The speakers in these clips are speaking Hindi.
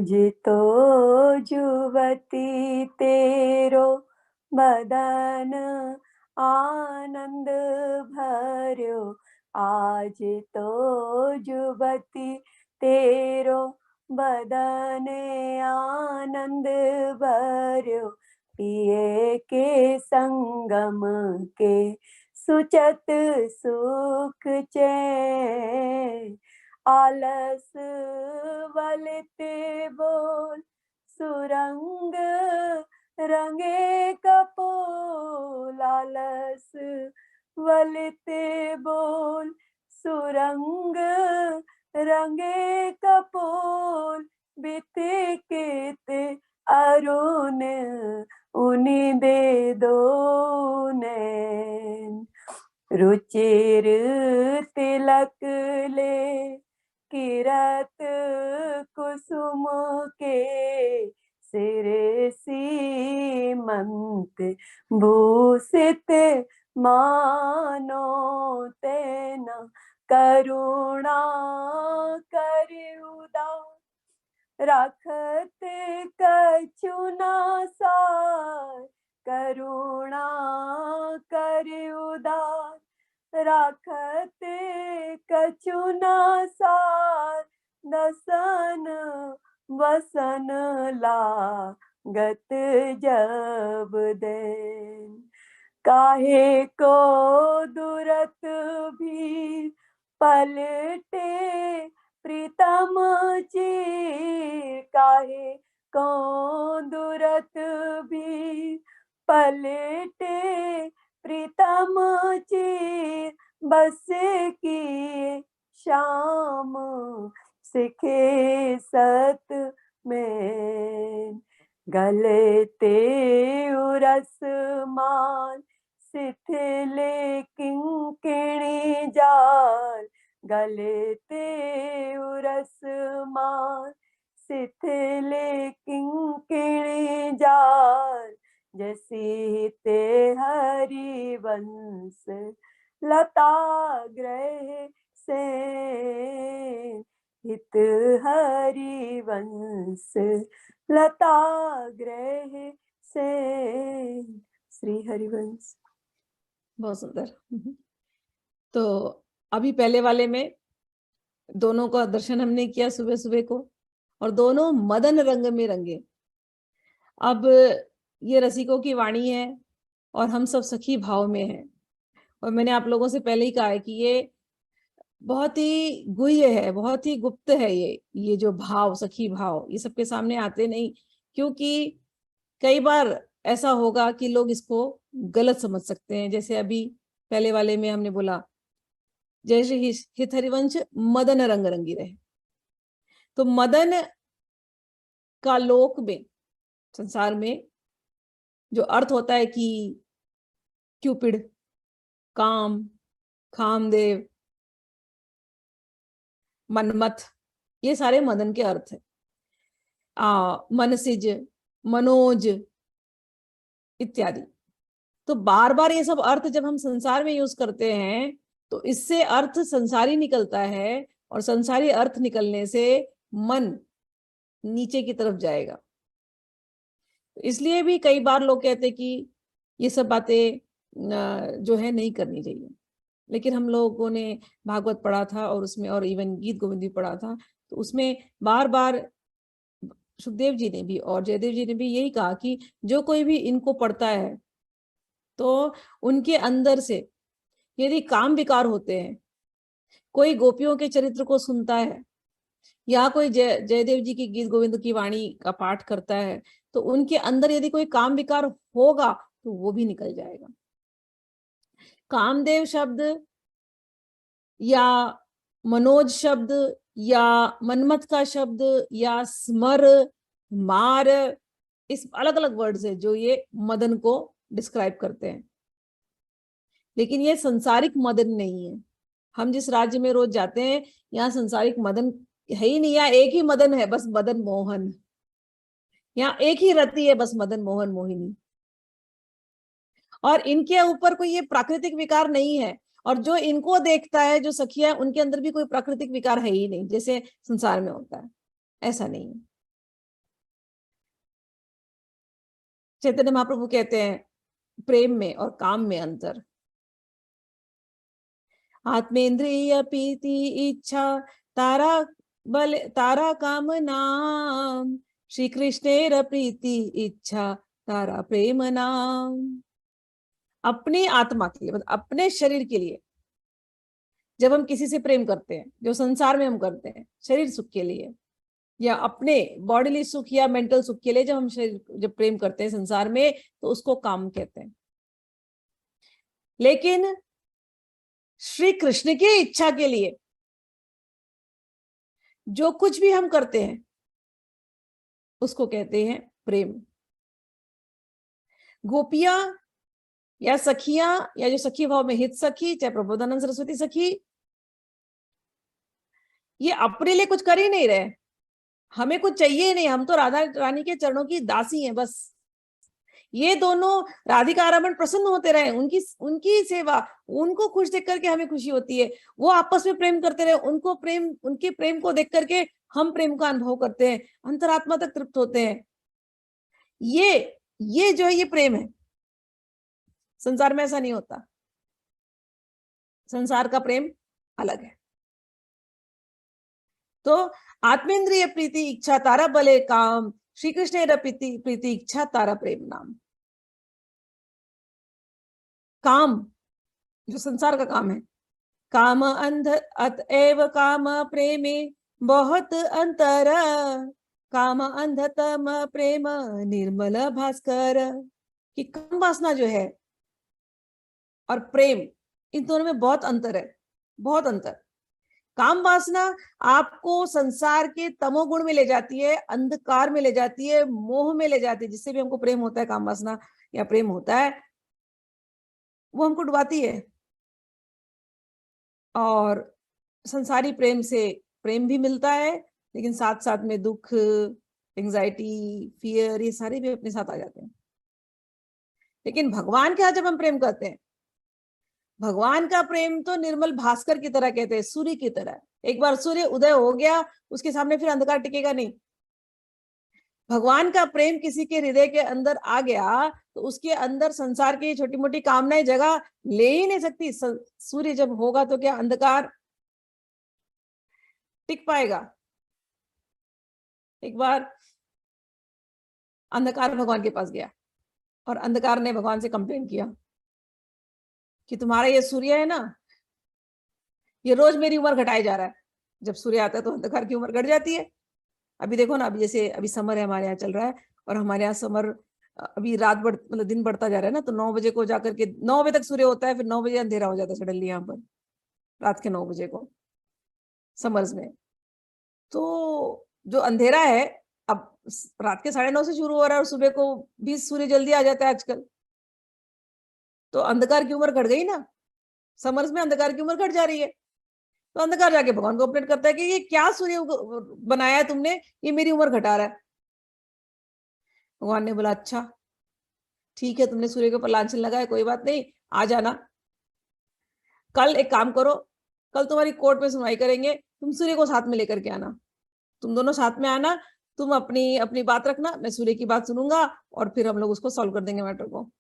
आज तो जुवती तेरो बदन आनंद भर्यो। आज तो जुवती तेरो बदन आनंद भर्यो। पिए के संगम के सुचत सुख चैन। आलस वलते बोल सुरंग रंगे कपोल। आलस वलते बोल सुरंग रंगे कपोल। बीते केते अरुण उनि दे दो नैन। रुचिर तिलक ले किरत कुसुम के। सिर सीमंत भूषित मानो तेना। करुणा कर उदार राखत कछु न सार। करुणा कर उदार राखत कछु न सार। दसन वसन लागत जब देन। काहे को दुरत भी पलटे प्रीतम चीर। काहे को दुरत भी पलटे प्रीतम चीर। बस की शाम सिखे सत में। गलते उरस मान शिथिल किंकिणी जाल। गलते उरस मान शिथिल किंकिणी जाल। जैसी ते हरिवंश लता ग्रह से। हित हरिवंश लता ग्रह से। श्री हरिवंश। बहुत सुंदर। तो अभी पहले वाले में दोनों का दर्शन हमने किया सुबह सुबह को, और दोनों मदन रंग में रंगे। अब ये रसिकों की वाणी है और हम सब सखी भाव में हैं। और मैंने आप लोगों से पहले ही कहा है कि ये बहुत ही गुह्य है, बहुत ही गुप्त है। ये जो भाव, सखी भाव, ये सबके सामने आते नहीं, क्योंकि कई बार ऐसा होगा कि लोग इसको गलत समझ सकते हैं। जैसे अभी पहले वाले में हमने बोला जैसे हित हरिवंश मदन रंग रंगी रहे। तो मदन का लोक में, संसार में जो अर्थ होता है कि क्यूपिड, काम, कामदेव, मनमथ, ये सारे मदन के अर्थ है। मनसिज, मनोज इत्यादि। तो बार बार ये सब अर्थ जब हम संसार में यूज करते हैं तो इससे अर्थ संसारी निकलता है, और संसारी अर्थ निकलने से मन नीचे की तरफ जाएगा। इसलिए भी कई बार लोग कहते कि ये सब बातें जो है नहीं करनी चाहिए। लेकिन हम लोगों ने भागवत पढ़ा था और उसमें, और इवन गीत गोविंद भी पढ़ा था, तो उसमें बार बार सुखदेव जी ने भी और जयदेव जी ने भी यही कहा कि जो कोई भी इनको पढ़ता है तो उनके अंदर से यदि काम विकार होते हैं, कोई गोपियों के चरित्र को सुनता है या कोई जयदेव जी की गीत गोविंद की वाणी का पाठ करता है, तो उनके अंदर यदि कोई काम विकार होगा तो वो भी निकल जाएगा। कामदेव शब्द या मनोज शब्द या मनमथ का शब्द या स्मर, मार, इस अलग अलग वर्ड्स है जो ये मदन को डिस्क्राइब करते हैं। लेकिन ये संसारिक मदन नहीं है। हम जिस राज्य में रोज जाते हैं यहाँ संसारिक मदन है ही नहीं। यहाँ एक ही मदन है, बस मदन मोहन। यहाँ एक ही रति है, बस मदन मोहन मोहिनी। और इनके ऊपर कोई ये प्राकृतिक विकार नहीं है। और जो इनको देखता है, जो सखिया है, उनके अंदर भी कोई प्राकृतिक विकार है ही नहीं, जैसे संसार में होता है, ऐसा नहीं है। चैतन्य महाप्रभु कहते हैं प्रेम में और काम में अंतर। आत्मेंद्रिय प्रीति इच्छा तारा बल तारा काम नाम, श्री कृष्णेर प्रीति इच्छा तारा प्रेम नाम। अपनी आत्मा के लिए, मतलब अपने शरीर के लिए जब हम किसी से प्रेम करते हैं, जो संसार में हम करते हैं शरीर सुख के लिए, या अपने बॉडीली सुख या मेंटल सुख के लिए जब प्रेम करते हैं संसार में, तो उसको काम कहते हैं। लेकिन श्री कृष्ण की इच्छा के लिए जो कुछ भी हम करते हैं उसको कहते हैं प्रेम। गोपियां या सखियां, या जो सखी भाव में हित सखी, चाहे प्रबोधानंद सरस्वती सखी, ये अपने लिए कुछ कर ही नहीं रहे, हमें कुछ चाहिए नहीं, हम तो राधा रानी के चरणों की दासी हैं बस। ये दोनों राधिका रमन प्रसन्न होते रहे, उनकी सेवा, उनको खुश देख करके हमें खुशी होती है, वो आपस में प्रेम करते रहे, उनके प्रेम को देख करके हम प्रेम का अनुभव करते हैं, अंतरात्मा तक तृप्त होते हैं। ये जो है ये प्रेम है। संसार में ऐसा नहीं होता, संसार का प्रेम अलग है। तो आत्मेंद्रिय प्रीति इच्छा तारा बले काम, श्री कृष्ण प्रीति इच्छा तारा प्रेम नाम। काम जो संसार का काम है, काम अंध अतएव काम प्रेमे बहुत अंतर, काम अंधतम प्रेम निर्मल भास्कर। कि काम वासना जो है और प्रेम, इन दोनों में बहुत अंतर है, बहुत अंतर। काम वासना आपको संसार के तमोगुण में ले जाती है, अंधकार में ले जाती है, मोह में ले जाती है। जिससे भी हमको प्रेम होता है, काम वासना या प्रेम होता है, वो हमको डुबाती है। और संसारी प्रेम से प्रेम भी मिलता है, लेकिन साथ साथ में दुख, एंजाइटी, फियर, ये सारे भी अपने साथ आ जाते हैं। लेकिन भगवान के यहाँ जब हम प्रेम करते हैं, भगवान का प्रेम तो निर्मल भास्कर की तरह, कहते हैं सूर्य की तरह। एक बार सूर्य उदय हो गया, उसके सामने फिर अंधकार टिकेगा नहीं। भगवान का प्रेम किसी के हृदय के अंदर आ गया तो उसके अंदर संसार की छोटी मोटी कामनाएं जगह ले ही नहीं सकती। सूर्य जब होगा तो क्या अंधकार टिक पाएगा? एक बार अंधकार भगवान के पास गया और अंधकार ने भगवान से कंप्लेन किया कि तुम्हारा ये सूर्य है ना, ये रोज मेरी उम्र घटाया जा रहा है। जब सूर्य आता है तो अंधकार की उम्र घट जाती है। अभी देखो ना, अभी जैसे अभी समर है हमारे यहाँ चल रहा है, और हमारे यहाँ समर अभी रात मतलब दिन बढ़ता जा रहा है ना, तो 9 बजे को जाकर के 9 बजे तक सूर्य होता है, फिर 9 बजे अंधेरा हो जाता है सडनली यहाँ पर, रात के 9 बजे को समर्स में। तो जो अंधेरा है अब रात के 9:30 से शुरू हो रहा है और सुबह को भी सूर्य जल्दी आ जाता है आजकल। तो अंधकार की उम्र घट गई ना, समर्स में अंधकार की उम्र घट जा रही है। तो अंधकार जाके भगवान को अपडेट करता है कि ये क्या सूर्य बनाया है तुमने, ये मेरी उम्र घटा रहा है। भगवान ने बोला अच्छा ठीक है, तुमने सूर्य के ऊपर लांछन लगाया, कोई बात नहीं, आ जाना। कल एक काम करो, कल तुम्हारी कोर्ट में सुनवाई करेंगे, तुम सूर्य को साथ में लेकर के आना, तुम दोनों साथ में आना, तुम अपनी अपनी बात रखना, मैं सूर्य की बात सुनूंगा और फिर हम लोग उसको सॉल्व कर देंगे मैटर को।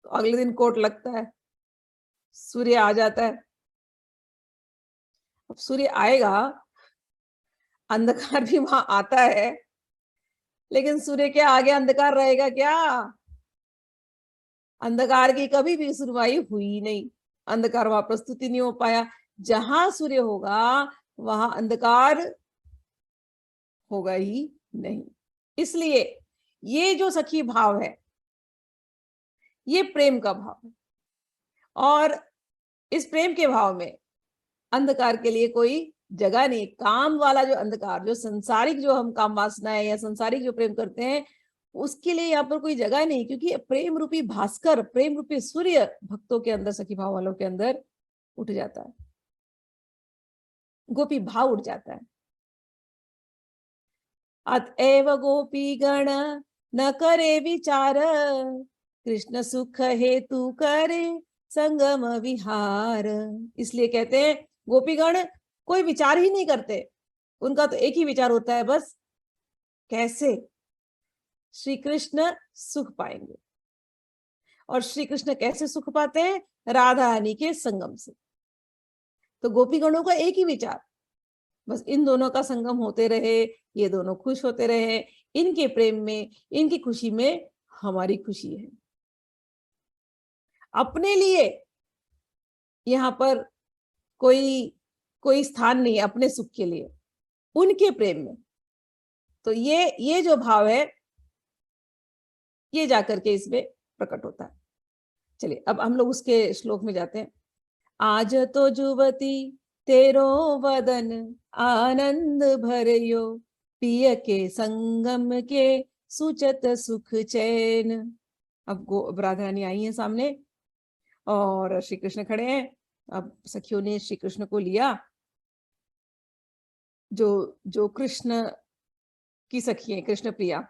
तो अगले दिन कोर्ट लगता है, सूर्य आ जाता है। अब सूर्य आएगा, अंधकार भी वहां आता है, लेकिन सूर्य के आगे अंधकार रहेगा क्या? अंधकार की कभी भी सुनवाई हुई नहीं, अंधकार वहां प्रस्तुति नहीं हो पाया। जहां सूर्य होगा वहां अंधकार होगा ही नहीं। इसलिए ये जो सखी भाव है, ये प्रेम का भाव है, और इस प्रेम के भाव में अंधकार के लिए कोई जगह नहीं। काम वाला जो अंधकार, जो संसारिक, जो हम काम वासना है या संसारिक जो प्रेम करते हैं, उसके लिए यहाँ पर कोई जगह नहीं, क्योंकि प्रेम रूपी भास्कर, प्रेम रूपी सूर्य भक्तों के अंदर, सखी भाव वालों के अंदर उठ जाता है, गोपी भाव उठ जाता है। अतएव गोपी गण न करे विचार, कृष्ण सुख हेतु करे संगम विहार। इसलिए कहते हैं गोपीगण कोई विचार ही नहीं करते, उनका तो एक ही विचार होता है, बस कैसे श्री कृष्ण सुख पाएंगे। और श्री कृष्ण कैसे सुख पाते हैं? राधा रानी के संगम से। तो गोपी गणों का एक ही विचार, बस इन दोनों का संगम होते रहे, ये दोनों खुश होते रहे, इनके प्रेम में, इनकी खुशी में हमारी खुशी है। अपने लिए यहाँ पर कोई स्थान नहीं है अपने सुख के लिए, उनके प्रेम में। तो ये जो भाव है, ये जाकर के इसमें प्रकट होता है। चलिए अब हम लोग उसके श्लोक में जाते हैं। आज तो जुवती तेरो वदन आनंद भरयो, पिय के संगम के सुचत सुख चैन। अब राधा रानी आई है सामने और श्री कृष्ण खड़े हैं। अब सखियों ने श्री कृष्ण को लिया, जो कृष्ण की सखी है, कृष्ण प्रिया,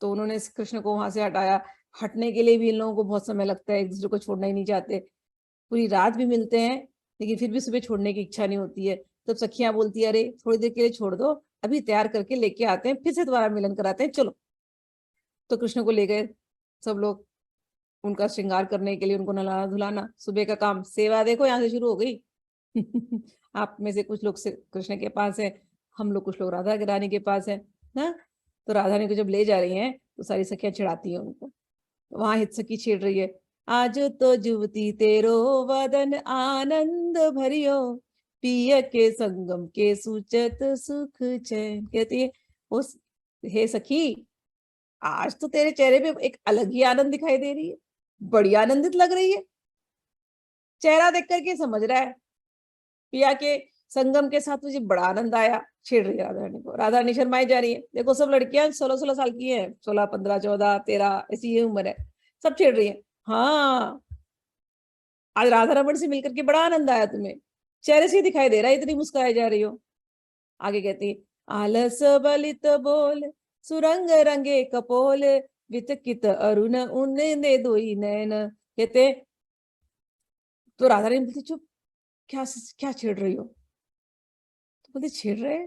तो उन्होंने कृष्ण को वहां से हटाया। हटने के लिए भी इन लोगों को बहुत समय लगता है, एक दूसरे को छोड़ना ही नहीं चाहते। पूरी रात भी मिलते हैं लेकिन फिर भी सुबह छोड़ने की इच्छा नहीं होती है। तब सखियां बोलती है, अरे थोड़ी देर के लिए छोड़ दो, अभी तैयार करके लेके आते हैं, फिर से दोबारा मिलन कराते हैं, चलो। तो कृष्ण को ले गए सब लोग उनका श्रृंगार करने के लिए, उनको नहलाना धुलाना। सुबह का काम, सेवा देखो यहाँ से शुरू हो गई। आप में से कुछ लोग से कृष्ण के पास है, हम लोग कुछ लोग राधा रानी के पास है ना। तो राधा रानी को जब ले जा रही हैं तो सारी सखियां चिढ़ाती हैं उनको। वहां हित सखी छेड़ रही है, आज तो जुवती तेरो वदन आनंद भरियो, पिय के संगम के सूचत सुख चैन। कहती है, उस हे सखी, आज तो तेरे चेहरे पे एक अलग ही आनंद दिखाई दे रही है, बड़ी आनंदित लग रही है। चेहरा देख करके समझ रहा है पिया के संगम के साथ मुझे बड़ा आनंद आया। छेड़ रही है राधा रानी को। राधा रानी शर्माई जा रही है। देखो सब लड़कियां 16-16 साल की हैं, 16, 15, 14, 13 ऐसी ये उम्र है, सब छेड़ रही है। हाँ, आज राधा रमण से मिलकर के बड़ा आनंद आया तुम्हें, चेहरे से दिखाई दे रहा है, इतनी मुस्कुराई जा रही हो। आगे कहती है, आलस बलित बोल सुरंग रंगे कपोल, वितकित अरुण उन्ने दोई नैन। कहते तो राधा रानी बोलती, चुप, क्या छेड़ रही हो? तो बोलते, छेड़ रहे,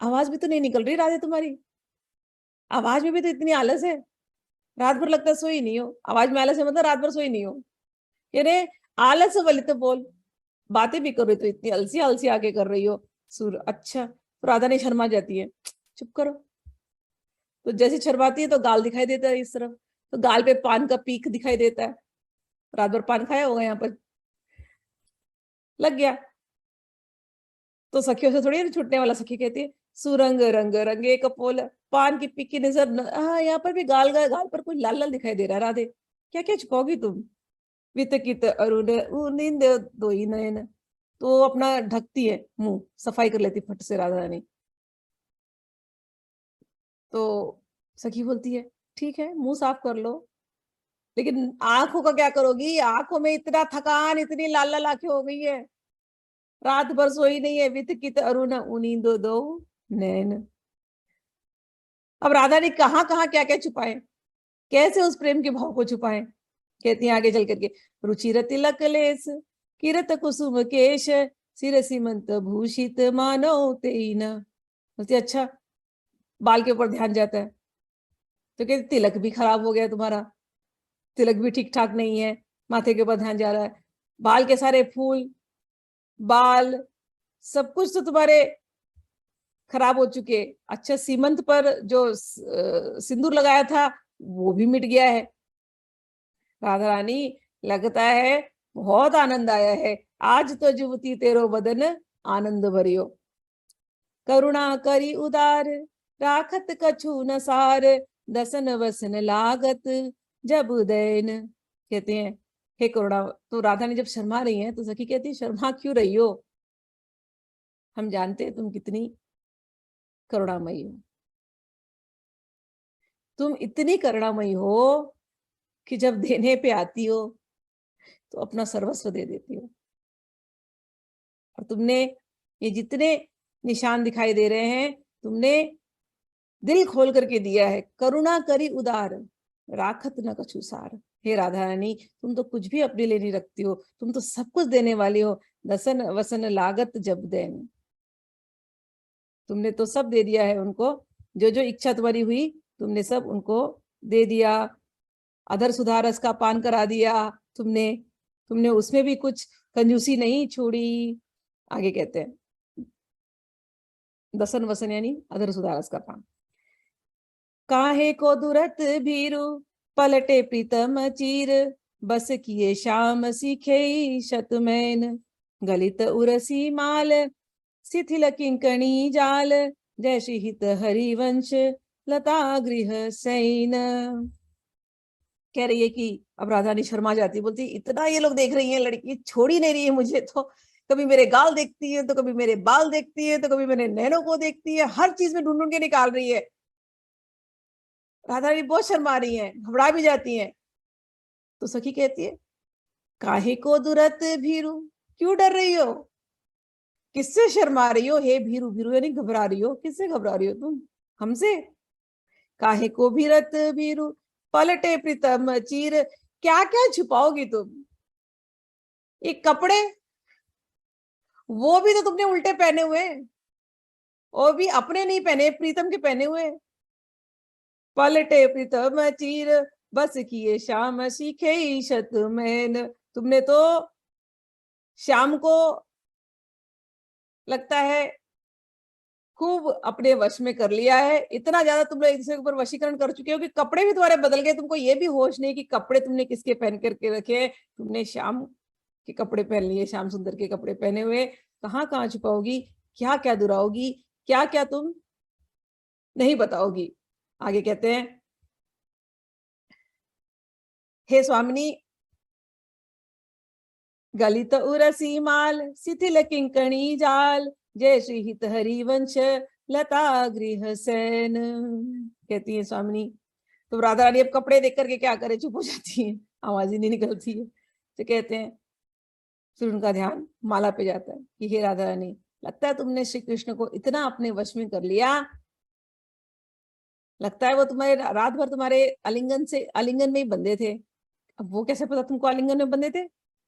आवाज भी तो नहीं निकल रही राधे तुम्हारी, आवाज में भी तो इतनी आलस है, रात भर लगता है सोई नहीं हो। आवाज में आलस है मतलब रात भर सोई नहीं हो। कह रहे आलस वाली तो बोल, बातें भी कर रही तो इतनी अलसी अलसी आगे कर रही हो। सुर अच्छा, तो राधा ने शर्मा जाती है, चुप करो। तो जैसे शर्माती है तो गाल दिखाई देता है इस तरफ, तो गाल पे पान का पीक दिखाई देता है। रात भर पान खाया होगा यहाँ पर, लग गया। तो सखियों से थोड़ी छूटने वाला। सखी कहती है, सुरंग रंग रंगे कपोल, पान की पीक की नजर। हाँ, यहाँ पर भी गाल पर कुछ लाल लाल दिखाई दे रहा है। राधे क्या क्या छुपाओगी तुम? वितकित अरुण नींद दो ही नयन। तो अपना ढकती है, मुंह सफाई कर लेती फट से राधा रानी। तो सखी बोलती है, ठीक है मुंह साफ कर लो, लेकिन आंखों का क्या करोगी? आंखों में इतना थकान, इतनी लाल लाल आंखें हो गई है, रात भर सोई नहीं है। वितकित अरुण नींद दो नैन। अब राधा ने कहाँ कहाँ क्या क्या छुपाए, कैसे उस प्रेम के भाव को छुपाए। कहती है आगे चल करके, रुचिर तिलक लेस किरत कुसुम केश, सिर सीमंत भूषित मानो तेन। बोलती अच्छा, बाल के ऊपर ध्यान जाता है तो कहती तिलक भी खराब हो गया तुम्हारा, तिलक भी ठीक ठाक नहीं है, माथे के ऊपर ध्यान जा रहा है, बाल के सारे फूल बाल सब कुछ तो तुम्हारे खराब हो चुके। अच्छा, सीमंत पर जो सिंदूर लगाया था वो भी मिट गया है। राधा रानी, लगता है बहुत आनंद आया है, आज तो जुवती तेरो बदन आनंद भरियो, करुणा करी उदार राखत कछु न सार, दसन वसन लागत जब उदयन। कहते हैं, हे करुणा। तो राधा ने जब शर्मा रही है तो सखी कहती है, शर्मा क्यों रही हो? हम जानते हैं तुम कितनी करुणामयी हो, तुम इतनी करुणामयी हो कि जब देने पे आती हो तो अपना सर्वस्व दे देती हो। और तुमने ये जितने निशान दिखाई दे रहे हैं, तुमने दिल खोल करके दिया है। करुणा करी उदार राखत न कछु सार। हे राधा रानी, तुम तो कुछ भी अपने लिए नहीं रखती हो, तुम तो सब कुछ देने वाली हो। दसन वसन लागत जब देन, तुमने तो सब दे दिया है उनको, जो जो इच्छा तुम्हारी हुई तुमने सब उनको दे दिया, अधर सुधारस का पान करा दिया तुमने उसमें भी कुछ कंजूसी नहीं छोड़ी। आगे कहते हैं दसन वसन यानी अधर सुधारस का पान। काहे को दुरत भीरु पलटे प्रीतम चीर, बस किए श्याम सीखे शतमैन, गलित उरसी माल शिथिल किंकणी जाल, जैसी हित हरिवंश लता गृह सैन। कह रही है कि अब राधारानी शर्मा जाती, बोलती इतना ये लोग देख रही हैं, लड़की छोड़ ही नहीं रही है मुझे, तो कभी मेरे गाल देखती है, तो कभी मेरे बाल देखती है, तो कभी मेरे नैनों को देखती है, हर चीज में ढूंढ ढूंढ के निकाल रही है। राधारानी बहुत शर्मा रही है, घबरा भी जाती है। तो सखी कहती है काहे को दुरत भीरू, क्यों डर रही हो, किससे शर्मा रही हो, हे भीरू, भीरू यानी घबरा रही हो, किससे घबरा रही हो तुम, हमसे। काहे को भीरत भीरू पलटे प्रीतम चीर, क्या क्या छुपाओगी तुम, ये कपड़े वो भी तो तुमने उल्टे पहने हुए, और भी अपने नहीं पहने, प्रीतम के पहने हुए। पलटे प्रीतम चीर, बस किए श्याम सीखे शतमैन, तुमने तो श्याम को लगता है खूब अपने वश में कर लिया है, इतना ज्यादा तुम लोग एक दूसरे के ऊपर वशीकरण कर चुके हो कि कपड़े भी तुम्हारे बदल गए, तुमको ये भी होश नहीं कि कपड़े तुमने किसके पहन करके रखे, तुमने श्याम के कपड़े पहन लिए, श्याम सुंदर के कपड़े पहने हुए। कहाँ कहाँ छुपाओगी, क्या क्या दुराओगी, क्या क्या तुम नहीं बताओगी। आगे कहते हैं हे स्वामिनी, गलित उरसी माल शिथिल किंकणी जाल, जय श्री हित हरिवंश लता गृह सैन। कहती है स्वामिनी, तो राधा रानी अब कपड़े देख करके क्या करे, चुप हो जाती है, आवाज ही नहीं निकलती है। तो कहते हैं फिर उनका ध्यान माला पे जाता है कि हे राधा रानी, लगता है तुमने श्री कृष्ण को इतना अपने वश में कर लिया, लगता है वो तुम्हारे रात भर तुम्हारे आलिंगन में ही बंधे थे। अब वो कैसे पता तुमको आलिंगन में बंधे थे,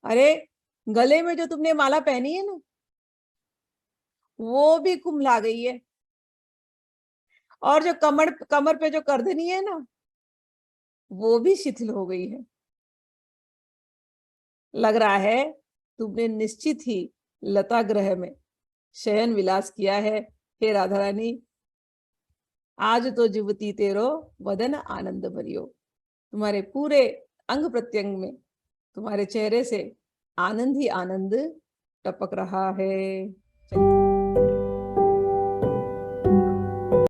अरे गले में जो तुमने माला पहनी है ना, वो भी कुम्हला गई है, और जो कमर पे जो करधनी है ना, वो भी शिथिल हो गई है। लग रहा है तुमने निश्चित ही लता ग्रह में शयन विलास किया है। हे राधा रानी, आज तो जुवती तेरो वदन आनंद भरियो, तुम्हारे पूरे अंग प्रत्यंग में, तुम्हारे चेहरे से आनंद ही आनंद टपक रहा है।